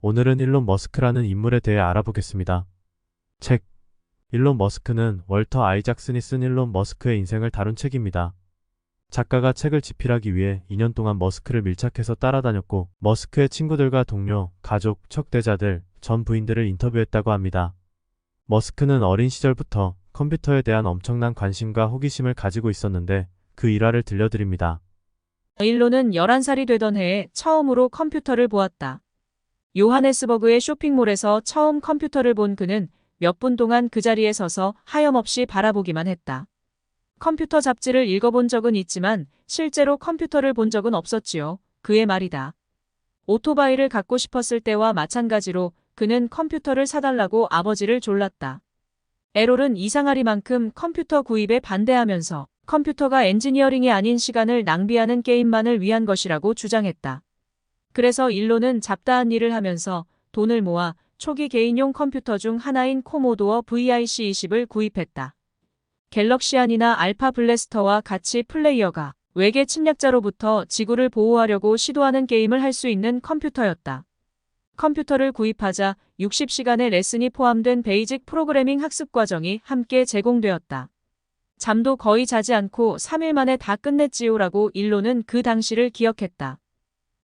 오늘은 일론 머스크라는 인물에 대해 알아보겠습니다. 책. 일론 머스크는 월터 아이작슨이 쓴 일론 머스크의 인생을 다룬 책입니다. 작가가 책을 집필하기 위해 2년 동안 머스크를 밀착해서 따라다녔고 머스크의 친구들과 동료, 가족, 척대자들, 전 부인들을 인터뷰했다고 합니다. 머스크는 어린 시절부터 컴퓨터에 대한 엄청난 관심과 호기심을 가지고 있었는데 그 일화를 들려드립니다. 일론은 11살이 되던 해에 처음으로 컴퓨터를 보았다. 요하네스버그의 쇼핑몰에서 처음 컴퓨터를 본 그는 몇 분 동안 그 자리에 서서 하염없이 바라보기만 했다. 컴퓨터 잡지를 읽어본 적은 있지만 실제로 컴퓨터를 본 적은 없었지요. 그의 말이다. 오토바이를 갖고 싶었을 때와 마찬가지로 그는 컴퓨터를 사달라고 아버지를 졸랐다. 에롤은 이상하리만큼 컴퓨터 구입에 반대하면서 컴퓨터가 엔지니어링이 아닌 시간을 낭비하는 게임만을 위한 것이라고 주장했다. 그래서 일론은 잡다한 일을 하면서 돈을 모아 초기 개인용 컴퓨터 중 하나인 코모도어 VIC-20을 구입했다. 갤럭시안이나 알파 블래스터와 같이 플레이어가 외계 침략자로부터 지구를 보호하려고 시도하는 게임을 할 수 있는 컴퓨터였다. 컴퓨터를 구입하자 60시간의 레슨이 포함된 베이직 프로그래밍 학습 과정이 함께 제공되었다. 잠도 거의 자지 않고 3일 만에 다 끝냈지요라고 일론은 그 당시를 기억했다.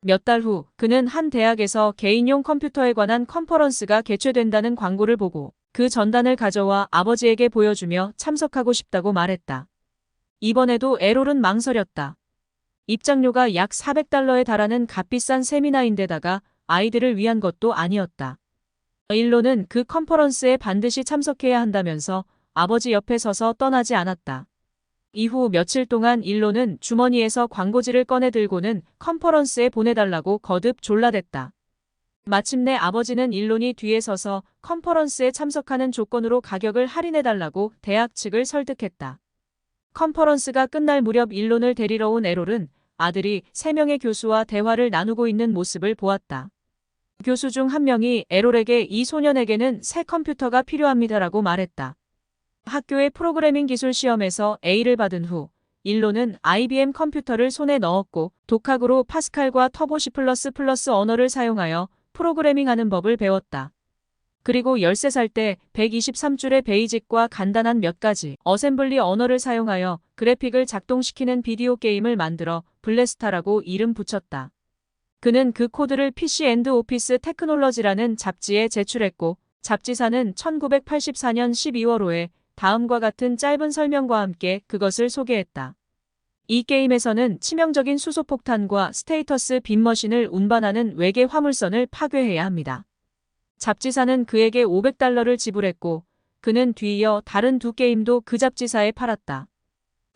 몇 달 후 그는 한 대학에서 개인용 컴퓨터에 관한 컨퍼런스가 개최된다는 광고를 보고 그 전단을 가져와 아버지에게 보여주며 참석하고 싶다고 말했다. 이번에도 에롤은 망설였다. 입장료가 약 400달러에 달하는 값비싼 세미나인데다가 아이들을 위한 것도 아니었다. 일론은 그 컨퍼런스에 반드시 참석해야 한다면서 아버지 옆에 서서 떠나지 않았다. 이후 며칠 동안 일론은 주머니에서 광고지를 꺼내 들고는 컨퍼런스에 보내달라고 거듭 졸라댔다. 마침내 아버지는 일론이 뒤에 서서 컨퍼런스에 참석하는 조건으로 가격을 할인해달라고 대학 측을 설득했다. 컨퍼런스가 끝날 무렵 일론을 데리러 온 에롤은 아들이 3명의 교수와 대화를 나누고 있는 모습을 보았다. 교수 중 한 명이 에롤에게 이 소년에게는 새 컴퓨터가 필요합니다라고 말했다. 학교의 프로그래밍 기술 시험에서 A를 받은 후 일론은 IBM 컴퓨터를 손에 넣었고 독학으로 파스칼과 터보 C++ 언어를 사용하여 프로그래밍하는 법을 배웠다. 그리고 13살 때 123줄의 베이직과 간단한 몇 가지 어셈블리 언어를 사용하여 그래픽을 작동시키는 비디오 게임을 만들어 블래스타라고 이름 붙였다. 그는 그 코드를 PC 앤드 오피스 테크놀러지라는 잡지에 제출했고 잡지사는 1984년 12월 5에 다음과 같은 짧은 설명과 함께 그것을 소개했다. 이 게임에서는 치명적인 수소폭탄과 스테이터스 빈머신을 운반하는 외계 화물선을 파괴해야 합니다. 잡지사는 그에게 500달러를 지불했고 그는 뒤이어 다른 두 게임도 그 잡지사에 팔았다.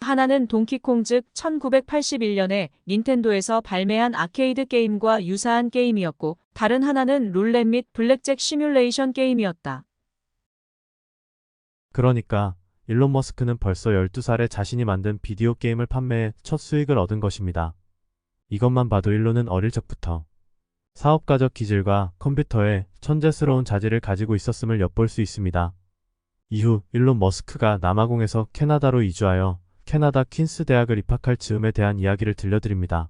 하나는 동키콩 즉 1981년에 닌텐도에서 발매한 아케이드 게임과 유사한 게임이었고 다른 하나는 룰렛 및 블랙잭 시뮬레이션 게임이었다. 그러니까 일론 머스크는 벌써 12살에 자신이 만든 비디오 게임을 판매해 첫 수익을 얻은 것입니다. 이것만 봐도 일론은 어릴 적부터 사업가적 기질과 컴퓨터에 천재스러운 자질을 가지고 있었음을 엿볼 수 있습니다. 이후 일론 머스크가 남아공에서 캐나다로 이주하여 캐나다 퀸스 대학을 입학할 즈음에 대한 이야기를 들려드립니다.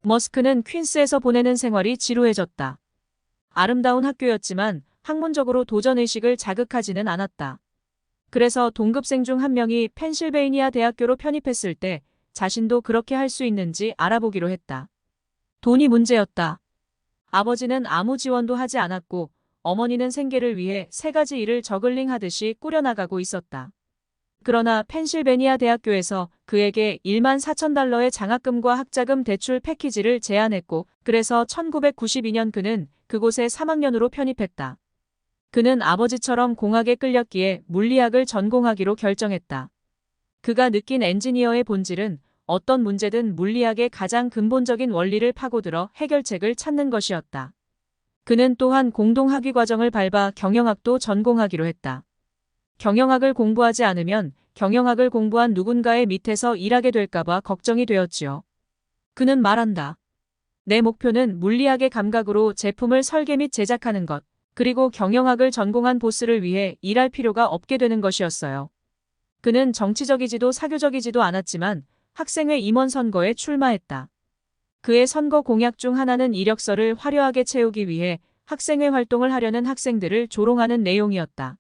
머스크는 퀸스에서 보내는 생활이 지루해졌다. 아름다운 학교였지만 학문적으로 도전의식을 자극하지는 않았다. 그래서 동급생 중 한 명이 펜실베이니아 대학교로 편입했을 때 자신도 그렇게 할 수 있는지 알아보기로 했다. 돈이 문제였다. 아버지는 아무 지원도 하지 않았고 어머니는 생계를 위해 3가지 일을 저글링하듯이 꾸려나가고 있었다. 그러나 펜실베니아 대학교에서 그에게 14,000달러의 장학금과 학자금 대출 패키지를 제안했고 그래서 1992년 그는 그곳에 3학년으로 편입했다. 그는 아버지처럼 공학에 끌렸기에 물리학을 전공하기로 결정했다. 그가 느낀 엔지니어의 본질은 어떤 문제든 물리학의 가장 근본적인 원리를 파고들어 해결책을 찾는 것이었다. 그는 또한 공동학위 과정을 밟아 경영학도 전공하기로 했다. 경영학을 공부하지 않으면 경영학을 공부한 누군가의 밑에서 일하게 될까봐 걱정이 되었지요. 그는 말한다. 내 목표는 물리학의 감각으로 제품을 설계 및 제작하는 것, 그리고 경영학을 전공한 보스를 위해 일할 필요가 없게 되는 것이었어요. 그는 정치적이지도 사교적이지도 않았지만 학생회 임원 선거에 출마했다. 그의 선거 공약 중 하나는 이력서를 화려하게 채우기 위해 학생회 활동을 하려는 학생들을 조롱하는 내용이었다.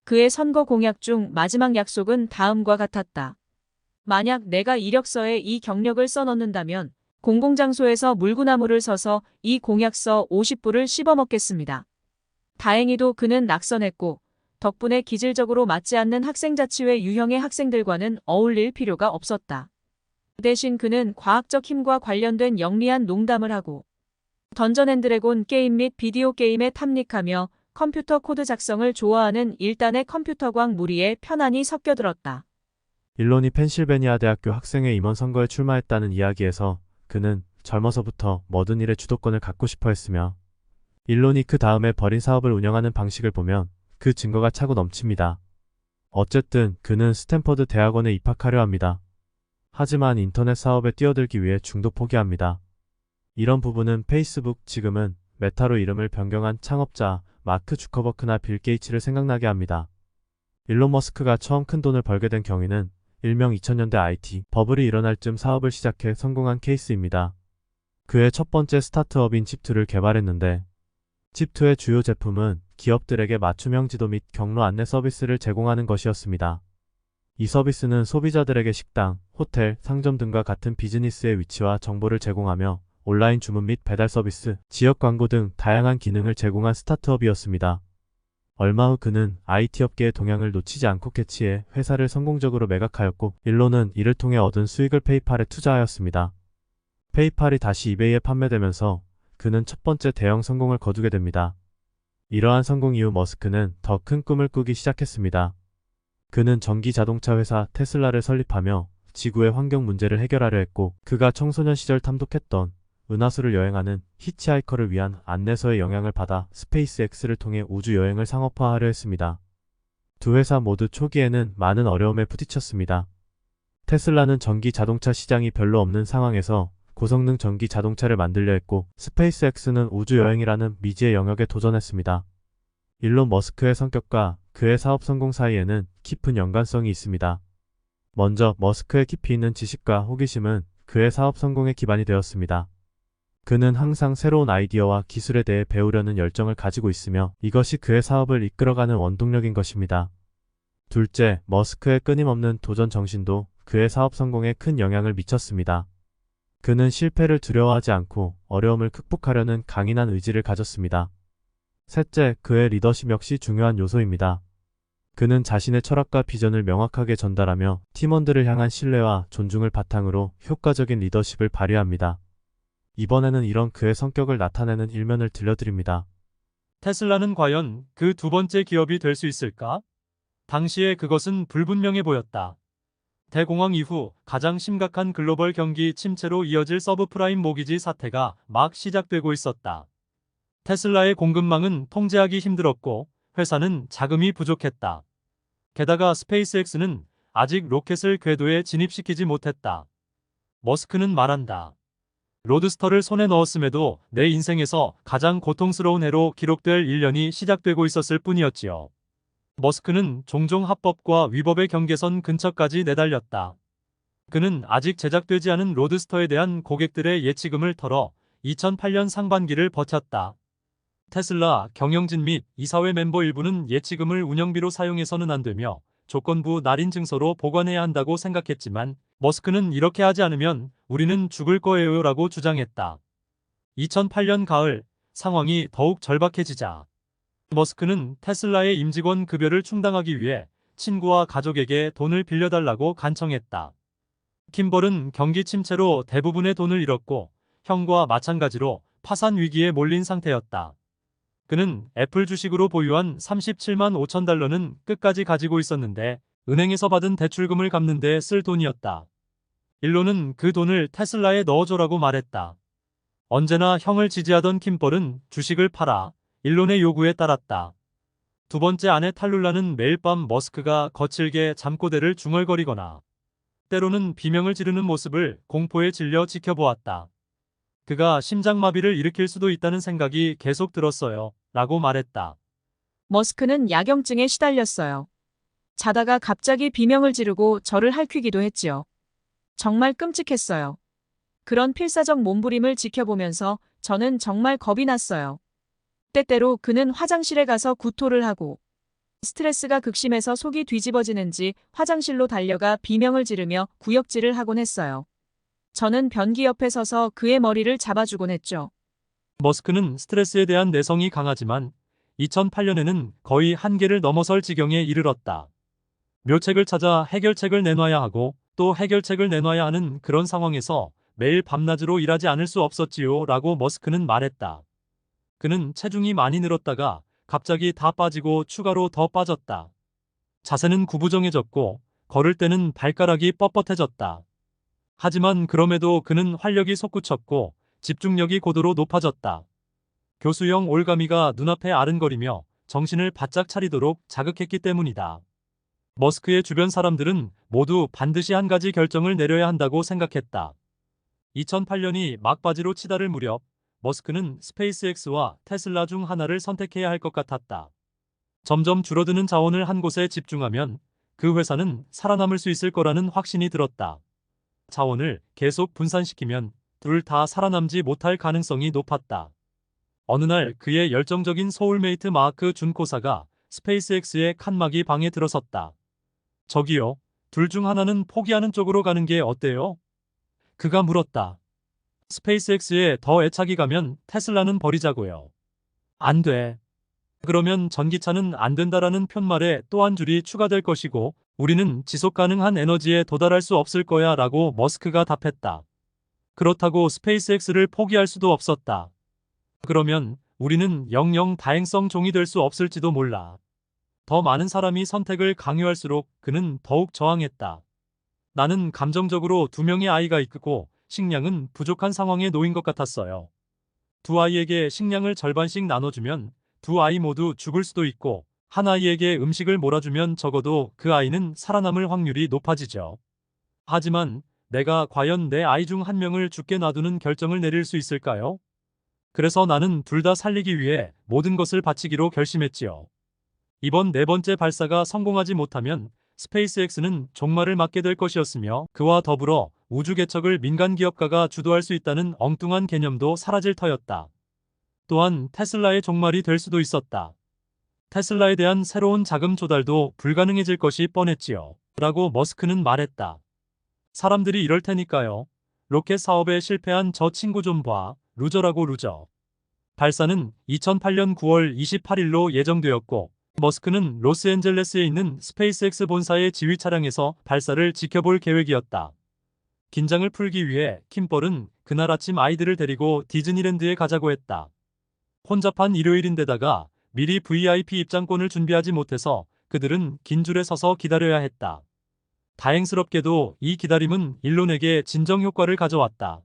그의 선거 공약 중 마지막 약속은 다음과 같았다. 만약 내가 이력서에 이 경력을 써넣는다면 공공장소에서 물구나무를 서서 이 공약서 50부를 씹어먹겠습니다. 다행히도 그는 낙선했고 덕분에 기질적으로 맞지 않는 학생자치회 유형의 학생들과는 어울릴 필요가 없었다. 대신 그는 과학적 힘과 관련된 영리한 농담을 하고 던전 앤 드래곤 게임 및 비디오 게임에 탐닉하며 컴퓨터 코드 작성을 좋아하는 일단의 컴퓨터광 무리에 편안히 섞여들었다. 일론이 펜실베니아 대학교 학생회 임원 선거에 출마했다는 이야기에서 그는 젊어서부터 모든 일의 주도권을 갖고 싶어 했으며 일론이 그 다음에 벌인 사업을 운영하는 방식을 보면 그 증거가 차고 넘칩니다. 어쨌든 그는 스탠퍼드 대학원에 입학하려 합니다. 하지만 인터넷 사업에 뛰어들기 위해 중도 포기합니다. 이런 부분은 페이스북, 지금은 메타로 이름을 변경한 창업자 마크 주커버크나 빌 게이츠를 생각나게 합니다. 일론 머스크가 처음 큰 돈을 벌게 된 경위는 일명 2000년대 IT 버블이 일어날 즈음 사업을 시작해 성공한 케이스입니다. 그의 첫 번째 스타트업인 칩2를 개발했는데 칩2의 주요 제품은 기업들에게 맞춤형 지도 및 경로 안내 서비스를 제공하는 것이었습니다. 이 서비스는 소비자들에게 식당, 호텔, 상점 등과 같은 비즈니스의 위치와 정보를 제공하며 온라인 주문 및 배달 서비스, 지역 광고 등 다양한 기능을 제공한 스타트업이었습니다. 얼마 후 그는 IT 업계의 동향을 놓치지 않고 캐치해 회사를 성공적으로 매각하였고 일론은 이를 통해 얻은 수익을 페이팔에 투자하였습니다. 페이팔이 다시 이베이에 판매되면서 그는 첫 번째 대형 성공을 거두게 됩니다. 이러한 성공 이후 머스크는 더 큰 꿈을 꾸기 시작했습니다. 그는 전기 자동차 회사 테슬라를 설립하며 지구의 환경 문제를 해결하려 했고 그가 청소년 시절 탐독했던 은하수를 여행하는 히치하이커를 위한 안내서의 영향을 받아 스페이스X를 통해 우주 여행을 상업화하려 했습니다. 두 회사 모두 초기에는 많은 어려움에 부딪혔습니다. 테슬라는 전기 자동차 시장이 별로 없는 상황에서 고성능 전기 자동차를 만들려 했고 스페이스X는 우주 여행이라는 미지의 영역에 도전했습니다. 일론 머스크의 성격과 그의 사업 성공 사이에는 깊은 연관성이 있습니다. 먼저 머스크의 깊이 있는 지식과 호기심은 그의 사업 성공의 기반이 되었습니다. 그는 항상 새로운 아이디어와 기술에 대해 배우려는 열정을 가지고 있으며 이것이 그의 사업을 이끌어가는 원동력인 것입니다. 둘째, 머스크의 끊임없는 도전 정신도 그의 사업 성공에 큰 영향을 미쳤습니다. 그는 실패를 두려워하지 않고 어려움을 극복하려는 강인한 의지를 가졌습니다. 셋째, 그의 리더십 역시 중요한 요소입니다. 그는 자신의 철학과 비전을 명확하게 전달하며 팀원들을 향한 신뢰와 존중을 바탕으로 효과적인 리더십을 발휘합니다. 이번에는 이런 그의 성격을 나타내는 일면을 들려드립니다. 테슬라는 과연 그 두 번째 기업이 될 수 있을까? 당시에 그것은 불분명해 보였다. 대공황 이후 가장 심각한 글로벌 경기 침체로 이어질 서브프라임 모기지 사태가 막 시작되고 있었다. 테슬라의 공급망은 통제하기 힘들었고 회사는 자금이 부족했다. 게다가 스페이스X는 아직 로켓을 궤도에 진입시키지 못했다. 머스크는 말한다. 로드스터를 손에 넣었음에도 내 인생에서 가장 고통스러운 해로 기록될 1년이 시작되고 있었을 뿐이었지요. 머스크는 종종 합법과 위법의 경계선 근처까지 내달렸다. 그는 아직 제작되지 않은 로드스터에 대한 고객들의 예치금을 털어 2008년 상반기를 버텼다. 테슬라 경영진 및 이사회 멤버 일부는 예치금을 운영비로 사용해서는 안 되며 조건부 날인 증서로 보관해야 한다고 생각했지만 머스크는 이렇게 하지 않으면 우리는 죽을 거예요 라고 주장했다. 2008년 가을 상황이 더욱 절박해지자 머스크는 테슬라의 임직원 급여를 충당하기 위해 친구와 가족에게 돈을 빌려달라고 간청했다. 킴벌은 경기 침체로 대부분의 돈을 잃었고 형과 마찬가지로 파산 위기에 몰린 상태였다. 그는 애플 주식으로 보유한 37만 5천 달러는 끝까지 가지고 있었는데 은행에서 받은 대출금을 갚는 데 쓸 돈이었다. 일론은 그 돈을 테슬라에 넣어줘라고 말했다. 언제나 형을 지지하던 킴벌은 주식을 팔아 일론의 요구에 따랐다. 두 번째 아내 탈룰라는 매일 밤 머스크가 거칠게 잠꼬대를 중얼거리거나 때로는 비명을 지르는 모습을 공포에 질려 지켜보았다. 그가 심장마비를 일으킬 수도 있다는 생각이 계속 들었어요. 라고 말했다. 머스크는 야경증에 시달렸어요. 자다가 갑자기 비명을 지르고 저를 핥히기도 했지요. 정말 끔찍했어요. 그런 필사적 몸부림을 지켜보면서 저는 정말 겁이 났어요. 때때로 그는 화장실에 가서 구토를 하고 스트레스가 극심해서 속이 뒤집어지는지 화장실로 달려가 비명을 지르며 구역질을 하곤 했어요. 저는 변기 옆에 서서 그의 머리를 잡아주곤 했죠. 머스크는 스트레스에 대한 내성이 강하지만 2008년에는 거의 한계를 넘어설 지경에 이르렀다. 묘책을 찾아 해결책을 내놔야 하고 또 해결책을 내놔야 하는 그런 상황에서 매일 밤낮으로 일하지 않을 수 없었지요 라고 머스크는 말했다. 그는 체중이 많이 늘었다가 갑자기 다 빠지고 추가로 더 빠졌다. 자세는 구부정해졌고 걸을 때는 발가락이 뻣뻣해졌다. 하지만 그럼에도 그는 활력이 솟구쳤고 집중력이 고도로 높아졌다. 교수형 올가미가 눈앞에 아른거리며 정신을 바짝 차리도록 자극했기 때문이다. 머스크의 주변 사람들은 모두 반드시 한 가지 결정을 내려야 한다고 생각했다. 2008년이 막바지로 치달을 무렵 머스크는 스페이스X와 테슬라 중 하나를 선택해야 할 것 같았다. 점점 줄어드는 자원을 한 곳에 집중하면 그 회사는 살아남을 수 있을 거라는 확신이 들었다. 자원을 계속 분산시키면 둘 다 살아남지 못할 가능성이 높았다. 어느 날 그의 열정적인 소울메이트 마크 준코사가 스페이스X의 칸막이 방에 들어섰다. 저기요, 둘 중 하나는 포기하는 쪽으로 가는 게 어때요? 그가 물었다. 스페이스X에 더 애착이 가면 테슬라는 버리자고요. 안 돼. 그러면 전기차는 안 된다라는 편말에 또 한 줄이 추가될 것이고 우리는 지속 가능한 에너지에 도달할 수 없을 거야 라고 머스크가 답했다. 그렇다고 스페이스X를 포기할 수도 없었다. 그러면 우리는 영영 다행성 종이 될 수 없을지도 몰라. 더 많은 사람이 선택을 강요할수록 그는 더욱 저항했다. 나는 감정적으로 2명의 아이가 있고 식량은 부족한 상황에 놓인 것 같았어요. 두 아이에게 식량을 절반씩 나눠주면 두 아이 모두 죽을 수도 있고 한 아이에게 음식을 몰아주면 적어도 그 아이는 살아남을 확률이 높아지죠. 하지만 내가 과연 내 아이 중 한 명을 죽게 놔두는 결정을 내릴 수 있을까요? 그래서 나는 둘 다 살리기 위해 모든 것을 바치기로 결심했지요. 이번 4번째 발사가 성공하지 못하면 스페이스X는 종말을 맞게 될 것이었으며 그와 더불어 우주 개척을 민간 기업가가 주도할 수 있다는 엉뚱한 개념도 사라질 터였다. 또한 테슬라의 종말이 될 수도 있었다. 테슬라에 대한 새로운 자금 조달도 불가능해질 것이 뻔했지요. 라고 머스크는 말했다. 사람들이 이럴 테니까요. 로켓 사업에 실패한 저 친구 좀 봐. 루저라고 루저. 발사는 2008년 9월 28일로 예정되었고 머스크는 로스앤젤레스에 있는 스페이스X 본사의 지휘 차량에서 발사를 지켜볼 계획이었다. 긴장을 풀기 위해 킴벌은 그날 아침 아이들을 데리고 디즈니랜드에 가자고 했다. 혼잡한 일요일인데다가 미리 VIP 입장권을 준비하지 못해서 그들은 긴 줄에 서서 기다려야 했다. 다행스럽게도 이 기다림은 일론에게 진정 효과를 가져왔다.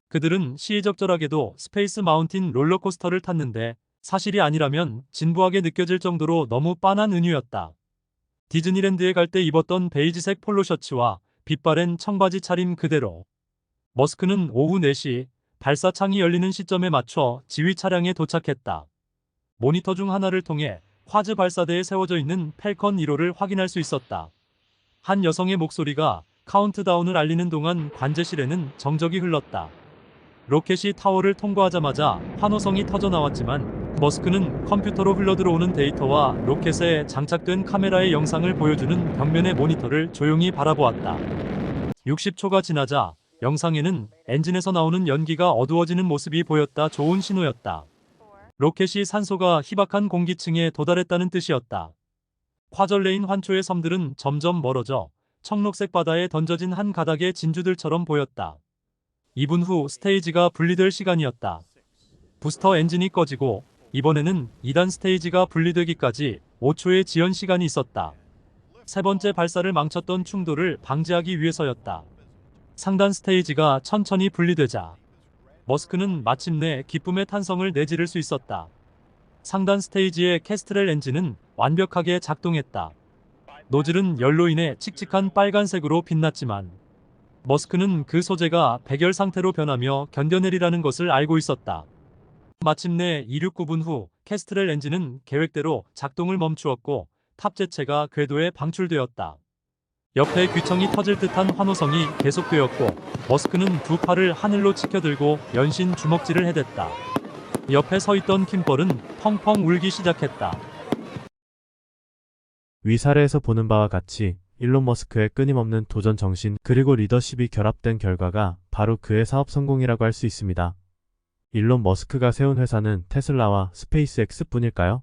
그들은 시의적절하게도 스페이스 마운틴 롤러코스터를 탔는데 사실이 아니라면 진부하게 느껴질 정도로 너무 빤한 은유였다. 디즈니랜드에 갈 때 입었던 베이지색 폴로 셔츠와 빛바랜 청바지 차림 그대로. 머스크는 오후 4시 발사창이 열리는 시점에 맞춰 지휘 차량에 도착했다. 모니터 중 하나를 통해 콰즈 발사대에 세워져 있는 펠컨 1호를 확인할 수 있었다. 한 여성의 목소리가 카운트다운을 알리는 동안 관제실에는 정적이 흘렀다. 로켓이 타워를 통과하자마자 환호성이 터져 나왔지만 머스크는 컴퓨터로 흘러들어오는 데이터와 로켓에 장착된 카메라의 영상을 보여주는 벽면의 모니터를 조용히 바라보았다. 60초가 지나자 영상에는 엔진에서 나오는 연기가 어두워지는 모습이 보였다. 좋은 신호였다. 로켓이 산소가 희박한 공기층에 도달했다는 뜻이었다. 콰절레인 환초의 섬들은 점점 멀어져 청록색 바다에 던져진 한 가닥의 진주들처럼 보였다. 2분 후 스테이지가 분리될 시간이었다. 부스터 엔진이 꺼지고 이번에는 2단 스테이지가 분리되기까지 5초의 지연 시간이 있었다. 세 번째 발사를 망쳤던 충돌을 방지하기 위해서였다. 상단 스테이지가 천천히 분리되자 머스크는 마침내 기쁨의 탄성을 내지를 수 있었다. 상단 스테이지의 캐스트렐 엔진은 완벽하게 작동했다. 노즐은 열로 인해 칙칙한 빨간색으로 빛났지만 머스크는 그 소재가 백열 상태로 변하며 견뎌내리라는 것을 알고 있었다. 마침내 269분 후 캐스트렐 엔진은 계획대로 작동을 멈추었고 탑재체가 궤도에 방출되었다. 옆에 귀청이 터질 듯한 환호성이 계속되었고 머스크는 두 팔을 하늘로 치켜들고 연신 주먹질을 해댔다. 옆에 서 있던 킴벌은 펑펑 울기 시작했다. 위 사례에서 보는 바와 같이 일론 머스크의 끊임없는 도전 정신 그리고 리더십이 결합된 결과가 바로 그의 사업 성공이라고 할 수 있습니다. 일론 머스크가 세운 회사는 테슬라와 스페이스X 뿐일까요?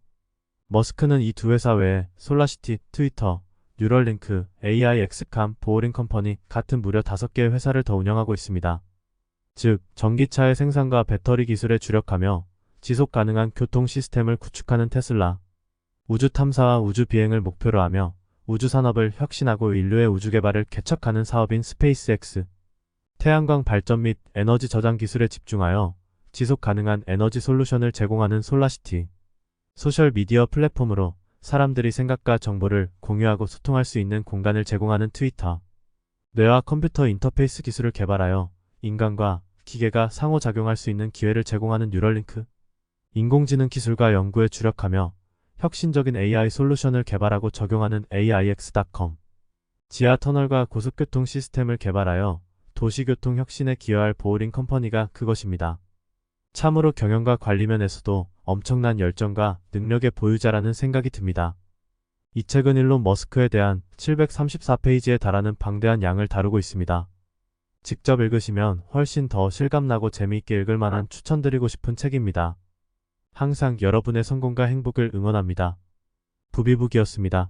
머스크는 이 두 회사 외에 솔라시티, 트위터, 뉴럴링크, AI, 엑스캄, 보어링 컴퍼니 같은 무려 5개의 회사를 더 운영하고 있습니다. 즉, 전기차의 생산과 배터리 기술에 주력하며 지속 가능한 교통 시스템을 구축하는 테슬라, 우주 탐사와 우주 비행을 목표로 하며 우주 산업을 혁신하고 인류의 우주 개발을 개척하는 사업인 스페이스X, 태양광 발전 및 에너지 저장 기술에 집중하여 지속 가능한 에너지 솔루션을 제공하는 솔라시티, 소셜 미디어 플랫폼으로 사람들이 생각과 정보를 공유하고 소통할 수 있는 공간을 제공하는 트위터, 뇌와 컴퓨터 인터페이스 기술을 개발하여 인간과 기계가 상호작용할 수 있는 기회를 제공하는 뉴럴링크, 인공지능 기술과 연구에 주력하며 혁신적인 AI 솔루션을 개발하고 적용하는 AIX.com, 지하 터널과 고속교통 시스템을 개발하여 도시교통 혁신에 기여할 보어링 컴퍼니가 그것입니다. 참으로 경영과 관리 면에서도 엄청난 열정과 능력의 보유자라는 생각이 듭니다. 이 책은 일론 머스크에 대한 734페이지에 달하는 방대한 양을 다루고 있습니다. 직접 읽으시면 훨씬 더 실감나고 재미있게 읽을 만한 추천드리고 싶은 책입니다. 항상 여러분의 성공과 행복을 응원합니다. 부비북이었습니다.